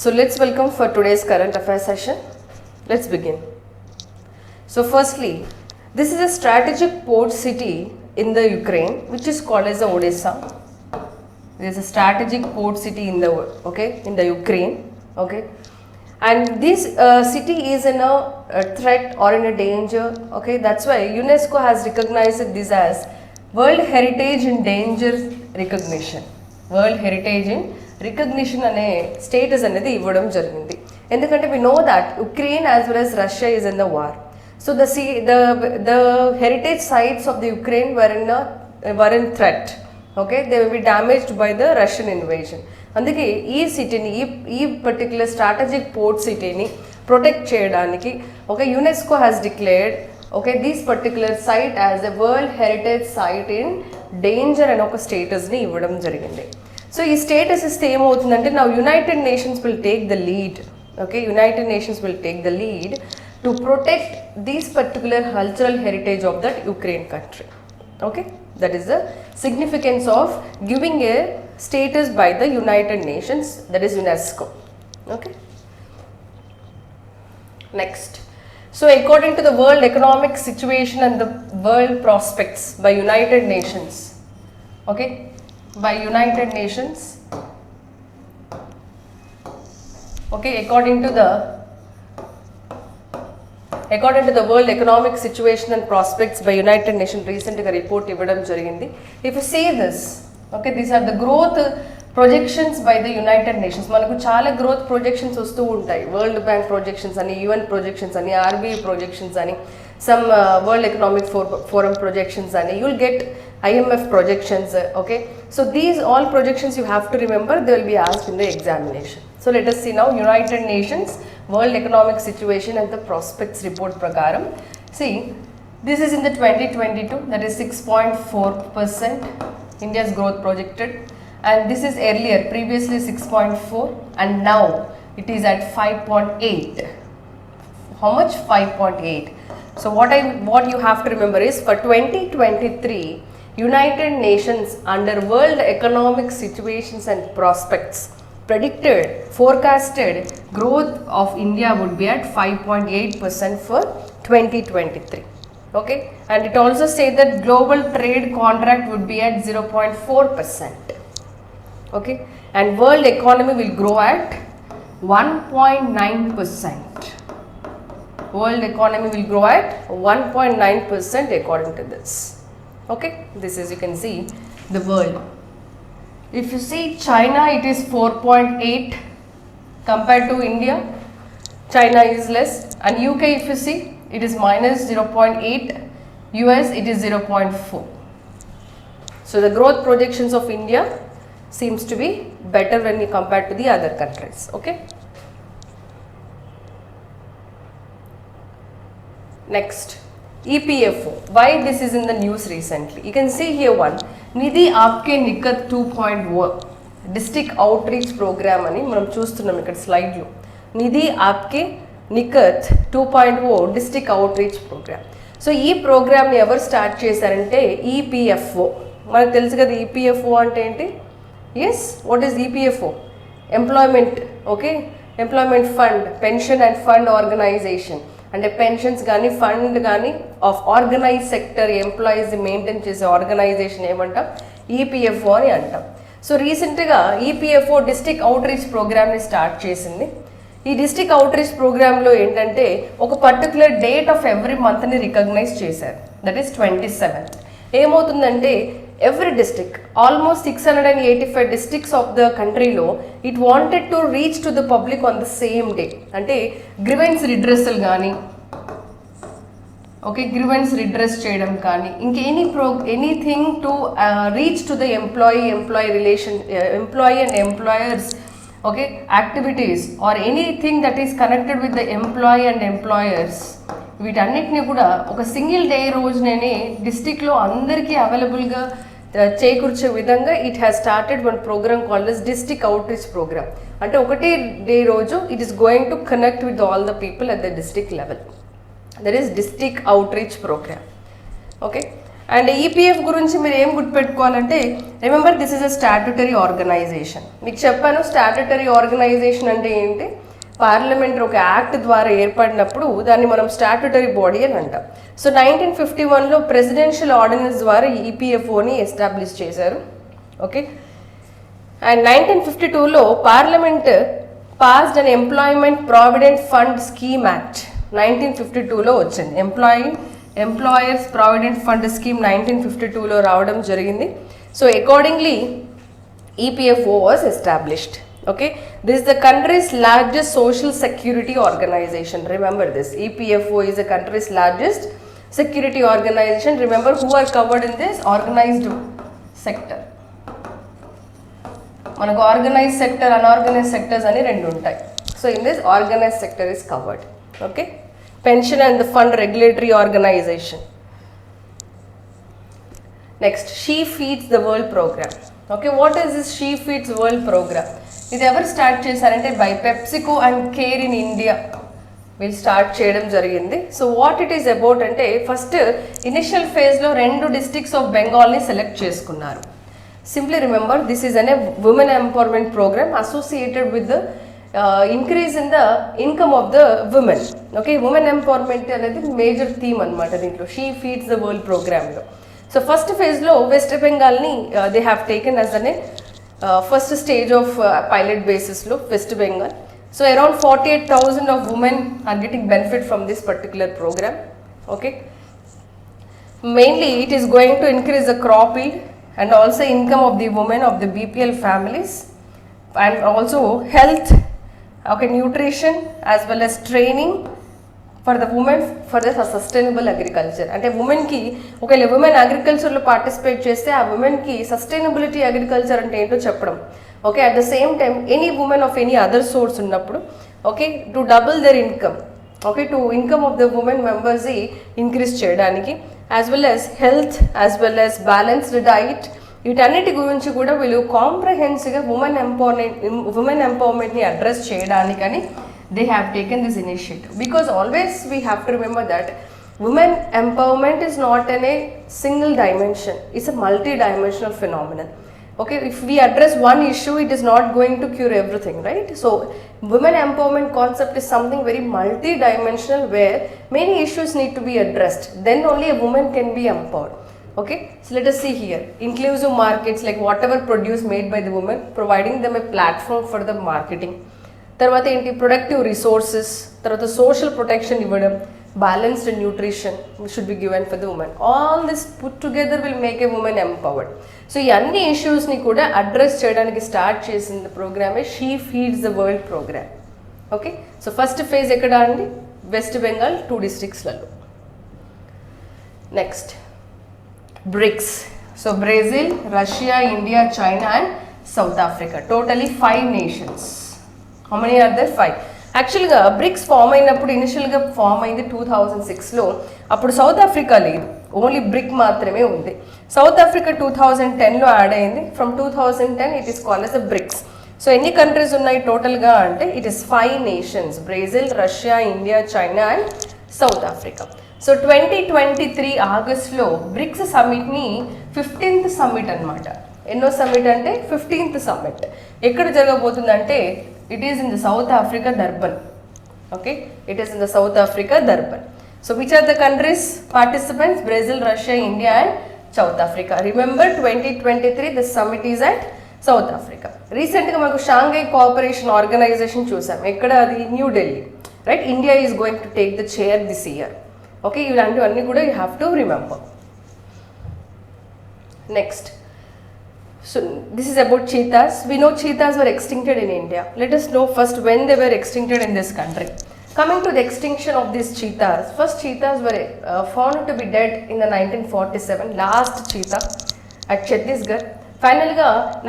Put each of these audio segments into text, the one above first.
So let's welcome for today's current affairs session. Let's begin. So firstly, this is a strategic port city in the Ukraine which is called as the Odessa. There is a strategic port city in the Ukraine. Okay, and this city is in a threat or in a danger. Okay, that's why UNESCO has recognized this as World Heritage in Danger recognition. World Heritage in recognition అనే status అనేది ఇవ్వడం జరిగింది. ఎందుకంటే we know that Ukraine as well as Russia is in the war. So the heritage sites of the Ukraine were in threat. Okay, they will be damaged by the Russian invasion. అందుకే ఈ సిటీని ఈ particular strategic port సిటీని protect చేయడానికి UNESCO has declared this particular site as a world heritage site in danger అనే ఒక స్టేటస్ని ఇవ్వడం జరిగింది. సో ఈ స్టేటస్ ఇస్తే ఏమవుతుందంటే నా United nations will take the lead. United nations will take the lead to protect these particular cultural heritage of that Ukraine country. That is the significance of giving a status by the United Nations, that is UNESCO. Next, so according to the world economic situation and the world prospects by United Nations, by United Nations, according to the world economic situation and prospects by United Nations recent report ఇవ్వడం జరిగింది. If you see this, these are the growth projections by the United Nations. మనకు చాలా growth projections వస్తూ ఉంటాయి. World Bank projections అని, UN projections అని, RBI projections అని, some World Economic Forum projections అని, you will get IMF projections. So these all projections you have to remember, they will be asked in the examination. So let us see now United Nations World Economic Situation and the Prospects Report prakaram. See, this is in the 2022, that is 6.4% India's growth projected, and this is earlier, previously 6.4, and now it is at 5.8. How much? 5.8. So what you have to remember is for 2023, United Nations under World Economic Situations and Prospects forecasted growth of India would be at 5.8% for 2023. And it also said that global trade contract would be at 0.4%. And world economy will grow at 1.9%. World economy will grow at 1.9% according to this. This is, you can see the world. If you see China, it is 4.8 compared to India. China is less, and UK, if you see, it is minus 0.8. US, it is 0.4. So the growth projections of India seems to be better when you compare to the other countries. Next, EPFO. Why this is in the news recently? You can see here one. Nidhi Aapke Nikat 2.0 district outreach programme అని మనం చూస్తున్నాం ఇక్కడ స్లైడ్లో. Nidhi Aapke Nikat 2.0 district outreach programme. So ఈ ప్రోగ్రామ్ని ఎవరు start చేశారంటే EPFO. మనకు తెలుసు కదా ఈపీఎఫ్ఓ అంటే ఏంటి. Yes, what is EPFO? Employment. Employment fund, pension and fund organisation. అంటే పెన్షన్స్ కానీ ఫండ్ కానీ of organise sector employees maintain చేసే ఆర్గనైజేషన్ ఏమంటాం? ఈపీఎఫ్ఓ అని అంటాం. సో రీసెంట్గా ఈపీఎఫ్ఓ డిస్ట్రిక్ట్ అవుట్ రీచ్ ప్రోగ్రామ్ని స్టార్ట్ చేసింది. ఈ డిస్ట్రిక్ట్ అవుట్ రీచ్ ప్రోగ్రాంలో ఏంటంటే ఒక పర్టికులర్ డేట్ ఆఫ్ ఎవ్రీ మంత్ని రికగ్నైజ్ చేశారు, దట్ ఈస్ 27th. ఏమవుతుందంటే every district, almost 685 districts of the country లో it wanted to reach to the public on the same day. అంటే గ్రివెన్స్ రిడ్రెసల్ కానీ grievance redress చేయడం కానీ ఇంకా anything to reach to the employee relation, employee and employers activities or anything that is connected with the employee and employers, వీటన్నిటిని కూడా ఒక single day రోజునే డిస్ట్రిక్ట్లో అందరికీ అవైలబుల్గా చేకూర్చే విధంగా it has started one programme called as district outreach programme. అంటే ఒకటే డే రోజు it is going to connect with all the people at the district level. That is district outreach programme. And EPF గురించి మీరు ఏం గుర్తుపెట్టుకోవాలంటే remember this is a statutory organisation. మీకు చెప్పాను statutory organisation అంటే ఏంటి, పార్లమెంట్ ఒక యాక్ట్ ద్వారా ఏర్పడినప్పుడు దాన్ని మనం స్టాట్యుటరీ బాడీ అని అంటాం. సో 1951లో ప్రెసిడెన్షియల్ ఆర్డినెన్స్ ద్వారా ఈపీఎఫ్ఓని ఎస్టాబ్లిష్ చేశారు. ఓకే, అండ్ 1952లో parliament passed an employment provident fund scheme act 1952లో వచ్చింది. ఎంప్లాయర్స్ ప్రావిడెంట్ ఫండ్ స్కీమ్ 1952లో రావడం జరిగింది. So accordingly EPFO was established. Okay, this is the country's largest social security organization. Remember this, EPFO is the country's largest security organization. Remember who are covered in this organized sector. Manaku organized sector, unorganized sectors ani rendu untai. So in this organized sector is covered. Okay, pension and the fund regulatory organization. Next, She Feeds the World program. Okay, what is this She Feeds World program? ఇది ఎవరు start చేశారంటే by PepsiCo and care in India వీళ్ళు start చేయడం జరిగింది. So what it is about అంటే first initial ఫేజ్లో 2 districts of బెంగాల్ని select చేసుకున్నారు. Simply remember this is an women empowerment programme associated with the increase in the income of the women. Okay, women empowerment అనేది major theme అనమాట దీంట్లో she feeds the world ప్రోగ్రామ్లో. So first ఫేజ్లో west బెంగాల్ని they have taken as an first stage of pilot basis lo West Bengal. So around 48,000 of women are getting benefit from this particular program. Okay, mainly it is going to increase the crop yield and also income of the women of the BPL families, and also health, okay, nutrition as well as training for the women for the sustainable agriculture. అంటే ఉమెన్కి ఒకవేళ women అగ్రికల్చర్లో participate చేస్తే ఆ ఉమెన్కి sustainability agriculture అంటే ఏంటో చెప్పడం. Okay, at the same time any women of any other source ఉన్నప్పుడు okay to double their income, okay to income of the women members increase చేయడానికి, as well as health as well as balanced diet, వీటన్నిటి గురించి కూడా వీళ్ళు కాంప్రహెన్సివ్గా women ఎంపవర్మెంట్ని address చేయడానికని they have taken this initiative. Because always we have to remember that women empowerment is not in a single dimension, it's a multi-dimensional phenomenon. Okay, if we address one issue, it is not going to cure everything, right? So women empowerment concept is something very multi-dimensional where many issues need to be addressed, then only a woman can be empowered. Okay, so let us see here, inclusive markets, like whatever produce made by the women, providing them a platform for the marketing. తర్వాత ఏంటి, productive resources, తర్వాత social protection ఇవ్వడం, balanced nutrition should be given for the women. All this put together will make a women empowered. So ఈ అన్ని ఇష్యూస్ని కూడా address చేయడానికి start చేసిన ప్రోగ్రామే she feeds the world programme. Okay, so first phase ఎక్కడ అండి, వెస్ట్ బెంగాల్ 2 డిస్ట్రిక్ట్స్లలో. Next BRICS. So Brazil, Russia, India, China and South Africa, totally 5 nations. How many are there? 5. యాక్చువల్గా బ్రిక్స్ ఫామ్ అయినప్పుడు ఇనిషియల్గా ఫామ్ అయింది 2006లో. అప్పుడు సౌత్ ఆఫ్రికా లేదు, ఓన్లీ బ్రిక్ మాత్రమే ఉంది. సౌత్ ఆఫ్రికా 2010లో యాడ్ అయింది. From 2010 it is called as the BRICS. So ఎన్ని కంట్రీస్ ఉన్నాయి టోటల్గా అంటే it is 5 nations, Brazil, Russia, India, China and South Africa. So 2023 ఆగస్ట్లో బ్రిక్స్ సమ్మిట్ని 15th సమ్మిట్ అనమాట. ఎన్నో సమ్మిట్ అంటే 15th సమ్మిట్ ఎక్కడ జరగబోతుందంటే it is in the South Africa, Durban. Okay, it is in the South Africa, Durban. So which are the countries participants? Brazil, Russia, India and South Africa. Remember 2023 the summit is at South Africa. Recently manaku Shanghai Cooperation Organization chusam, ekkada adi New Delhi, right? India is going to take the chair this year. Okay, ilantivanni kuda you have to remember. Next, so this is about cheetahs. We know cheetahs were extincted in India. Let us know first when they were extincted in this country. Coming to the extinction of these cheetahs, first cheetahs were found to be dead in the 1947, last cheetah at Chhattisgarh. Finally,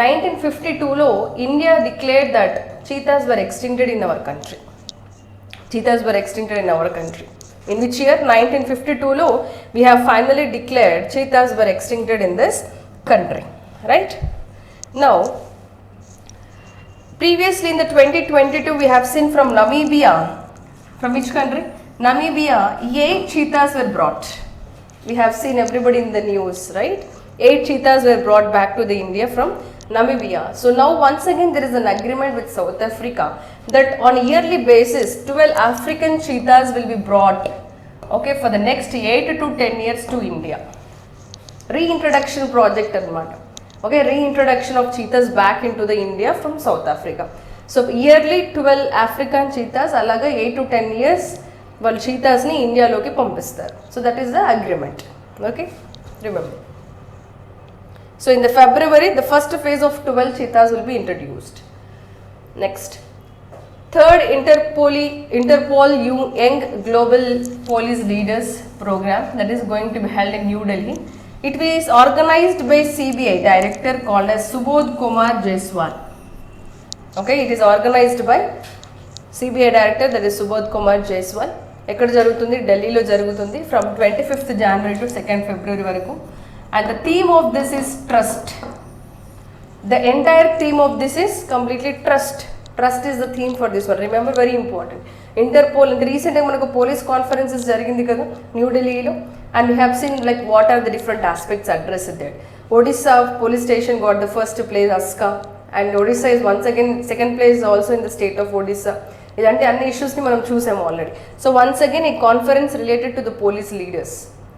1952lo India declared that cheetahs were extincted in our country. Cheetahs were extincted in our country. In which year? 1952lo we have finally declared cheetahs were extincted in this country. Right now, previously in the 2022 we have seen from Namibia. From which country? Namibia, 8 cheetahs were brought. We have seen everybody in the news, right? 8 cheetahs were brought back to the India from Namibia. So now once again there is an agreement with South Africa that on yearly basis 12 African cheetahs will be brought, okay, for the next 8 to 10 years to India. Reintroduction project anamata. Okay, reintroduction of cheetahs back into the India from South Africa. So yearly 12 African cheetahs అలాగా 8 to 10 years వాళ్ళు cheetahsని ఇండియాలోకి పంపిస్తారు. So that is the agreement. Okay, remember. So in the February, the first phase of 12 cheetahs will be introduced. Next, third Interpol Young Global Police Leaders Program that is going to be held in New Delhi. It is organized by CBI director called as Subodh Kumar Jaiswal. Okay, it is organized by CBI director, that is Subodh Kumar Jaiswal. ఎక్కడ జరుగుతుంది? ఢిల్లీలో జరుగుతుంది from 25th January to 2nd February వరకు. And the theme of this is trust. The entire theme of this is completely trust. Trust is the theme for this one. Remember, very important. Interpol, in the recent time మనకు police conferences జరిగింది కదా new ఢిల్లీలో, and we have seen like what are the different aspects addressed there. Odisha police station got the first place, Aska, and Odisha is once again second place also in the state of Odisha. ఇలాంటి అన్ని ఇష్యూస్ని మనం చూసాము already. So once again ఈ conference related to the police leaders.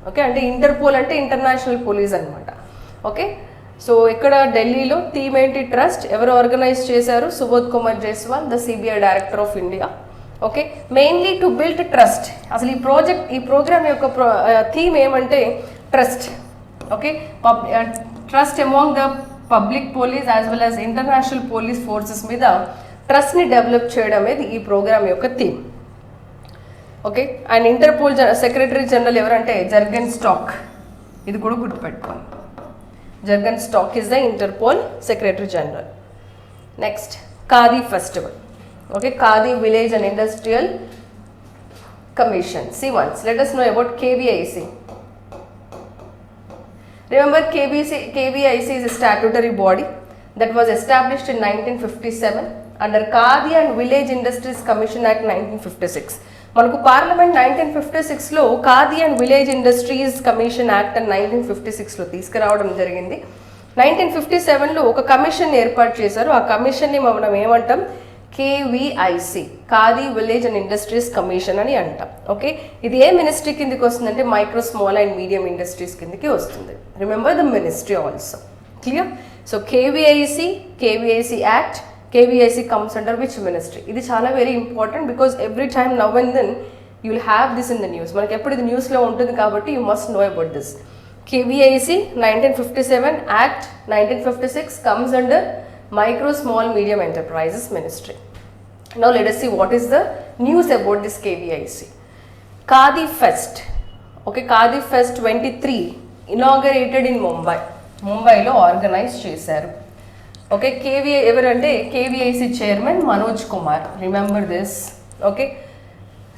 Okay, అంటే interpole అంటే international police అనమాట. Okay, so ఇక్కడ ఢిల్లీలో థీమ్ ఏంటి? ట్రస్ట్. ఎవరు ఆర్గనైజ్ చేశారు? Subodh Kumar Jaiswal, the CBI director of India. Okay, mainly to build trust. అసలు ఈ ప్రోగ్రామ్ యొక్క థీమ్ ఏమంటే trust. Okay, trust among the public police as well as international police forces మీద ట్రస్ట్ని డెవలప్ చేయడం అనేది ఈ ప్రోగ్రామ్ యొక్క theme. Okay, and Interpol secretary general ఎవరంటే జర్గన్ స్టాక్. ఇది కూడా గుర్తుపెట్టుకోండి. Jurgen Stock is the Interpol secretary general. Next, Khadi festival. Okay, Khadi village and industrial commission. See once, let us know about KVIC. Remember, KVIC is a statutory body that was established in 1957 under Khadi and Village Industries Commission Act 1956. మనకు parliament 1956లో Khadi and village industries commission act అని 1956లో తీసుకురావడం జరిగింది. 1957లో ఒక commission ఏర్పాటు చేశారు. ఆ కమిషన్ని మనం ఏమంటాం? KVIC, Khadi village and industries commission అని అంటాం. ఓకే, ఇది ఏ మినిస్ట్రీ కిందకి వస్తుందంటే micro small and medium industries కిందకి వస్తుంది. Remember the ministry also. Clear? So KVIC act, KVIC comes under which ministry? ఇది చాలా very important because every time now and then you will have this in the news. మనకి ఎప్పుడు ఇది న్యూస్లో ఉంటుంది కాబట్టి you must know about this. KVIC 1957 act 1956 comes under micro small medium enterprises ministry. Now let us see what is the news about this KVIC. Khadi fest. Okay, Khadi fest 23 inaugurated in ముంబైలో organise చేశారు. Okay, ఎవరంటే KVIC chairman Manoj Kumar. Remember this. Okay,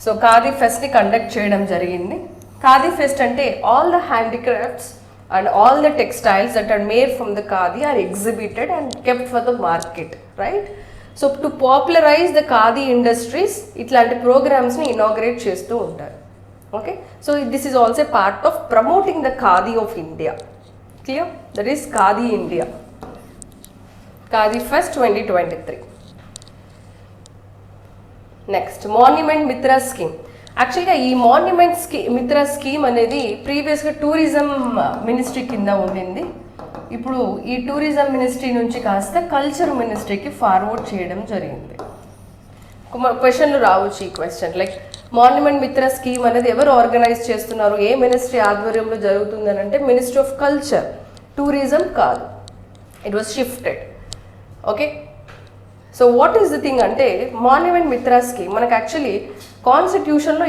so Khadi ఫెస్ట్ని conduct చేయడం జరిగింది. Khadi fest అంటే all the handicrafts and all the textiles that are made from the khadi are exhibited and kept for the market, right? So to popularize the khadi industries, itlanti programs ni inaugurate chestu untaru. Okay, so this is also part of promoting the khadi of India. Clear? That is Khadi India. Khadi Fest 2023. Next, Monument Mitra Scheme. యాక్చువల్గా ఈ monument Mitra scheme అనేది ప్రీవియస్గా tourism ministry కింద ఉండింది. ఇప్పుడు ఈ tourism ministry నుంచి కాస్త కల్చర్ మినిస్ట్రీకి ఫార్వర్డ్ చేయడం జరిగింది. క్వశ్చన్లు రావచ్చు ఈ question, like monument Mitra scheme అనేది ఎవరు ఆర్గనైజ్ చేస్తున్నారు, ఏ మినిస్ట్రీ ఆధ్వర్యంలో జరుగుతుందని అంటే మినిస్ట్రీ ఆఫ్ కల్చర్, టూరిజం కాదు. It was shifted. Okay, so what is the thing అంటే మాన్యుమెంట్ మిత్ర స్కీమ్ మనకు యాక్చువల్లీ కాన్స్టిట్యూషన్లో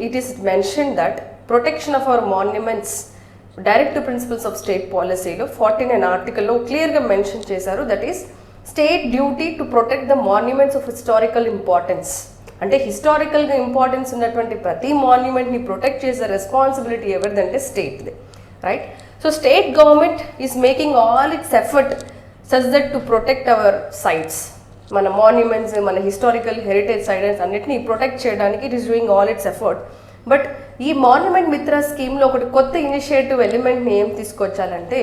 it is mention that protection of our monuments direct principles of state పాలసీలో 49 ఆర్టికల్లో క్లియర్గా మెన్షన్ చేశారు. That is state duty to protect the monuments of historical importance. అంటే హిస్టారికల్గా importance ఉన్నటువంటి ప్రతి మాన్యుమెంట్ని ప్రొటెక్ట్ చేసే రెస్పాన్సిబిలిటీ ఎవరిదంటే స్టేట్ది, right? So state government is making all its effort such that to protect our sites. మన మాన్యుమెంట్స్, మన హిస్టారికల్ హెరిటేజ్ సైట్స్ అన్నిటిని ప్రొటెక్ట్ చేయడానికి it is doing all its effort. But ఈ మాన్యుమెంట్ మిత్ర స్కీమ్లో ఒకటి కొత్త ఇనిషియేటివ్ ఎలిమెంట్ని ఏం తీసుకొచ్చాలంటే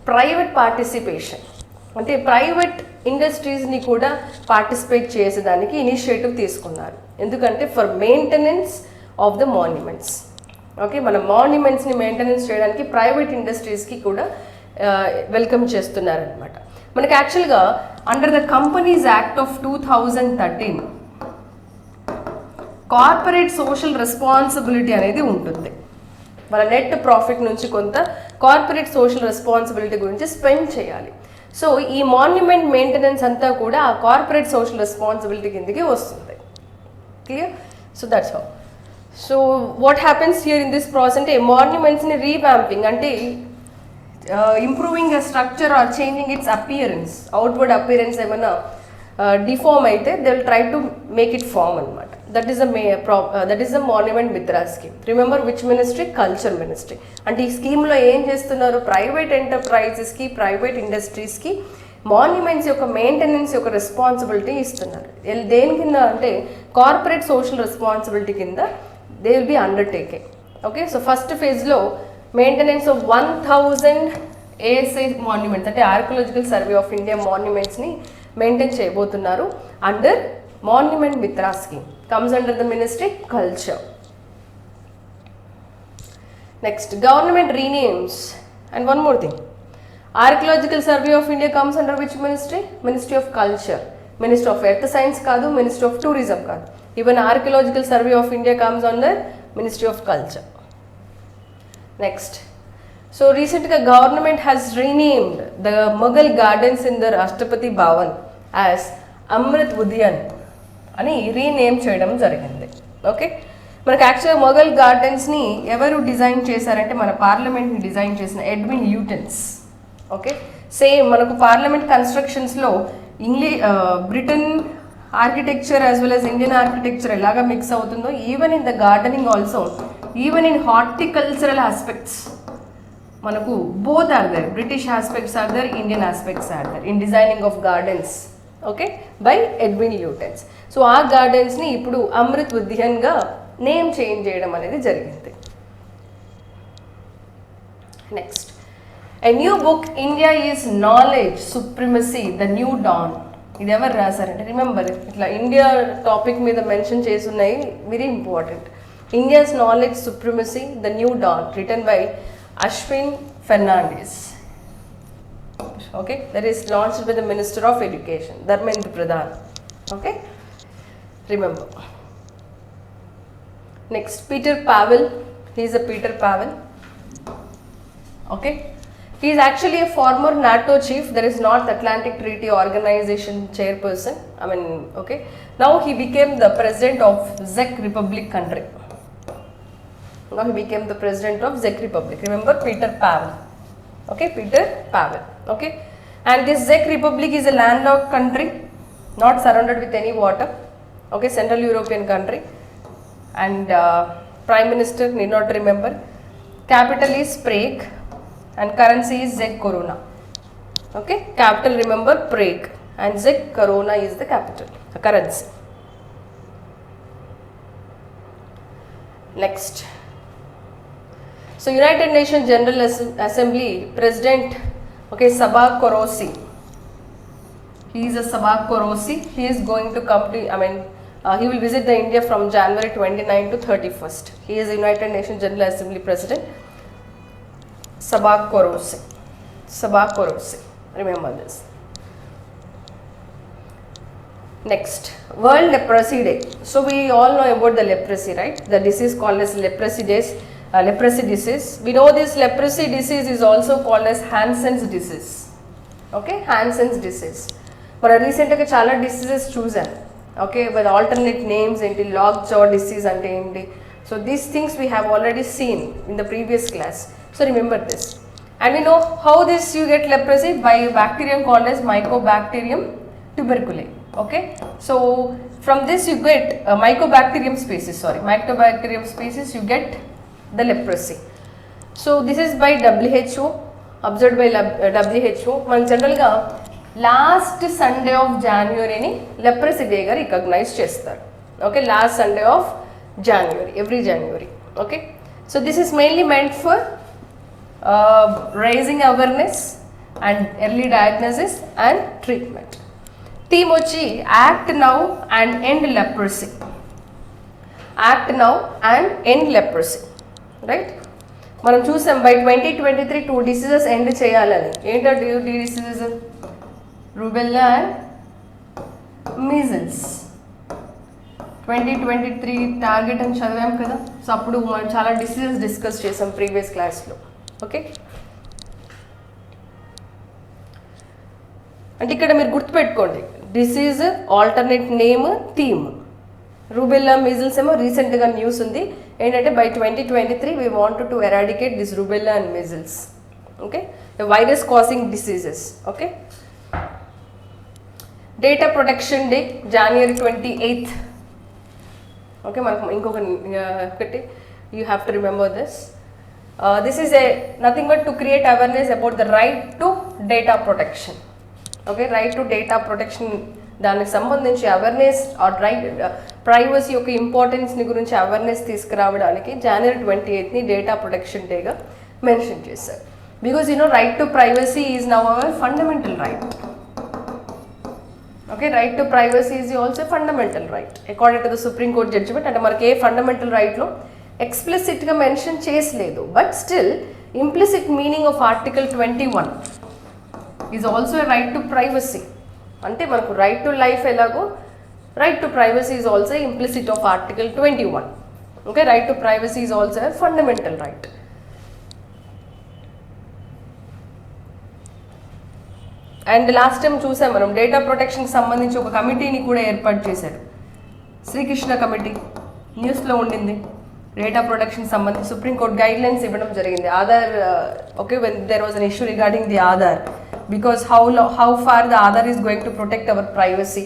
ప్రైవేట్ పార్టిసిపేషన్, అంటే ప్రైవేట్ ఇండస్ట్రీస్ని కూడా పార్టిసిపేట్ చేసేదానికి ఇనిషియేటివ్ తీసుకున్నారు. ఎందుకంటే for maintenance of the monuments. Okay, మన మాన్యుమెంట్స్ని మెయింటెనెన్స్ చేయడానికి ప్రైవేట్ ఇండస్ట్రీస్కి కూడా వెల్కమ్ చేస్తున్నారనమాట. మనకి యాక్చువల్గా under the companies act of 2013 corporate social responsibility అనేది ఉంటుంది. మన నెట్ ప్రాఫిట్ నుంచి కొంత కార్పొరేట్ సోషల్ రెస్పాన్సిబిలిటీ గురించి స్పెండ్ చేయాలి. సో ఈ మాన్యుమెంట్ మెయింటెనెన్స్ అంతా కూడా ఆ కార్పొరేట్ సోషల్ రెస్పాన్సిబిలిటీ కిందకి వస్తుంది. Clear? So that's how. So what happens here in this process అంటే మాన్యుమెంట్స్ని రీవ్యాంపింగ్ అంటే improving a structure or changing its appearance, outward appearance ఏమైనా డిఫార్మ్ అయితే they will try to make it form అనమాట. That is the monument Mitra scheme. Remember which ministry? Culture ministry. అంటే ఈ స్కీమ్లో ఏం చేస్తున్నారు? ప్రైవేట్ ఎంటర్ప్రైజెస్కి, ప్రైవేట్ ఇండస్ట్రీస్కి మాన్యుమెంట్స్ యొక్క మెయింటెనెన్స్ యొక్క రెస్పాన్సిబిలిటీ ఇస్తున్నారు. దేని కింద అంటే కార్పొరేట్ సోషల్ రెస్పాన్సిబిలిటీ కింద they will be undertaking. Okay, so first ఫేజ్లో మెయింటెనెన్స్ ఆఫ్ 1000 ASI మాన్యుమెంట్స్ అంటే ఆర్కియాలజికల్ సర్వే ఆఫ్ ఇండియా మాన్యుమెంట్స్ని మెయింటైన్ చేయబోతున్నారు under monument Mitra scheme. Comes under the ministry culture. Next government renames. And one more thing, archaeological survey of India comes under which ministry? Ministry of culture. Ministry of earth science కాదు, ministry of tourism కాదు. Even archaeological survey of India comes under ministry of culture. Next, so రీసెంట్గా government has renamed the Mughal gardens in the Rashtrapati Bhavan as Amrit Udyan అని rename చేయడం జరిగింది. Okay, మనకు యాక్చువల్గా ముఘల్ గార్డెన్స్ని ఎవరు design చేశారంటే మన పార్లమెంట్ని డిజైన్ చేసిన ఎడ్విన్ ల్యూటెన్స్. ఓకే, సేమ్ మనకు పార్లమెంట్ కన్స్ట్రక్షన్స్లో Britain architecture as well as Indian architecture ఎలాగ మిక్స్ అవుతుందో even in the gardening also, even in horticultural aspects మనకు both are there. British aspects are there, Indian aspects are there in designing of gardens. Okay, by Edwin Lutyens. So ఆ గార్డెన్స్ని ఇప్పుడు Amrit ఉద్యాన్గా name change చేయడం అనేది జరిగింది. Next, a new book India is knowledge supremacy the new dawn. ఇది ఎవరు రాశారంటే remember ఇట్లా ఇండియా టాపిక్ మీద మెన్షన్ చేసి ఉన్నాయి, very important. India's knowledge supremacy the new dawn written by Ashwin Fernandes. Okay, that is launched by the Minister of Education, Dharmendra Pradhan. Okay, remember. Next, Peter Powell. He is a Peter Powell. Okay, he is actually a former NATO chief. There is North Atlantic Treaty Organization chairperson. I mean, okay. Now he became the president of Czech Republic country. Now he became the president of Czech Republic. Remember Peter Powell. Okay, Peter Powell. Okay, and this Czech Republic is a landlocked country, not surrounded with any water. Okay, Central European country, and Prime Minister need not remember. Capital is Prague, and currency is Czech koruna. Okay, capital remember Prague, and Czech koruna is the capital, the currency. Next. So United Nations General Assembly President, okay, Sabah Korosi. He is a Sabah Korosi. He is going to come to, he will visit the India from January 29 to 31st. He is a United Nations General Assembly President. Sabah Korosi. Sabah Korosi. Remember this. Next, World Leprosy Day. So we all know about the leprosy, right? The disease called as leprosy days. Leprosy disease. We know this leprosy disease is also called as Hansen's disease. Okay, Hansen's disease. But recently చాలా diseases చూసాను. Okay, with alternate names ఏంటి, log jaw disease అంటే ఏంటి. So these things we have already seen in the previous class. So remember this. And we know how this you get leprosy by a bacterium called as Mycobacterium tuberculosis. Okay, so from this you get Mycobacterium species. Mycobacterium species you get the leprosy. So this is by WHO, observed by WHO. Man general ga last Sunday of January ni leprosy day ga recognize chestar. Okay, last Sunday of January, every January. Okay, so this is mainly meant for raising awareness and early diagnosis and treatment. Theme వచ్చి act now and end leprosy. Act now and end leprosy, right? మనం చూసాం by 2023 2 diseases end చేయాలని. ఏంటో diseases? Rubella and measles. 2023 target అని చదివాం కదా. So అప్పుడు మనం చాలా డిసీజెస్ డిస్కస్ చేసాం ప్రీవియస్ క్లాస్లో. ఓకే, అంటే ఇక్కడ మీరు గుర్తుపెట్టుకోండి, disease alternate name theme. Rubella measles ఏమో రీసెంట్గా న్యూస్ ఉంది ఏంటంటే by 2023 we want to eradicate this rubella and measles. Okay, virus causing diseases. Okay, data protection day January 28th. Okay, మనకు ఒకటి you have to remember this. This is nothing but to create awareness about the right to data protection. Okay, right to data protection దానికి సంబంధించి awareness are right privacy యొక్క ఇంపార్టెన్స్ని గురించి awareness తీసుకురావడానికి January 28th data protection డేగా mention చేశారు. Because right to privacy is now our fundamental right. Okay, right to privacy is also fundamental right according to the supreme court judgement. అంటే మనకి ఏ fundamental రైట్లో ఎక్స్ప్లిసిట్గా మెన్షన్ చేసలేదు, but still implicit meaning of article 21 is also a right to privacy. అంటే మనకు right to life ఎలాగో right to privacy is also implicit of article 21. Okay, right to privacy is also a fundamental right. And last time చూసాం మనం data ప్రొటెక్షన్కి సంబంధించి ఒక కమిటీని కూడా ఏర్పాటు చేశారు, శ్రీకృష్ణ కమిటీ. న్యూస్లో ఉండింది. డేటా ప్రొటెక్షన్ సంబంధించి సుప్రీంకోర్టు గైడ్ లైన్స్ ఇవ్వడం జరిగింది. Aadhaar, okay, when there was an issue regarding the Aadhaar, because how far the Aadhaar is going to protect our privacy,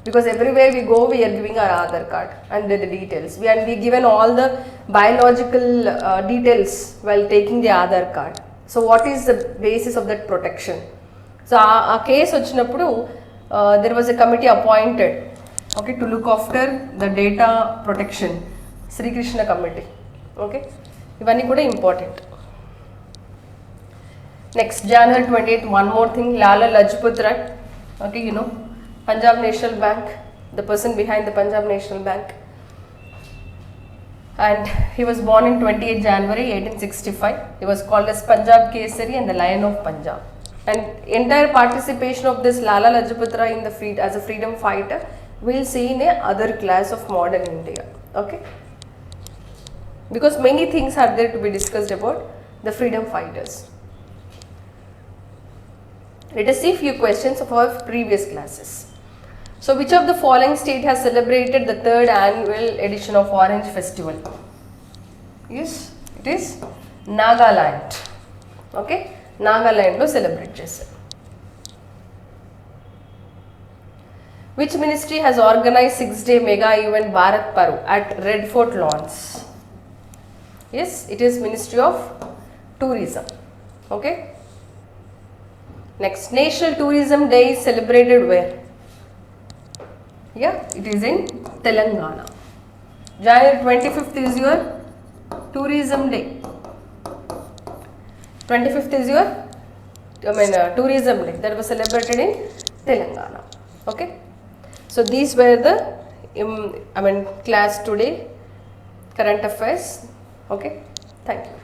because everywhere we go we are giving our Aadhaar card and the details, we given all the biological details while taking the Aadhaar card. So what is the basis of that protection? So a case vachinappudu there was a committee appointed, okay, to look after the data protection, Sri Krishna committee. Okay, ivanni kuda important. Next, January 28th, one more thing, Lala Lajpat Rai. Okay, Punjab National Bank, the person behind the Punjab National Bank. And he was born in 28th January 1865. He was called as Punjab Kesari and the Lion of Punjab. And entire participation of this Lala Lajpat Rai in the as a freedom fighter we'll see in a other class of modern India. Okay, because many things are there to be discussed about the freedom fighters. Let us see few questions of our previous classes. So which of the following state has celebrated the 3rd annual edition of Orange Festival? Yes, it is Nagaland. Okay, Nagaland lo celebrate chesaru. Which ministry has organized 6-day mega event Bharat Parv at Red Fort Lawns? Yes, it is Ministry of Tourism. Okay. Next, National Tourism Day is celebrated where? Yeah, it is in Telangana. January 25th is your Tourism Day. 25th is your Tourism Day that was celebrated in Telangana. Okay, so these were the class today, current affairs. Okay, thank you.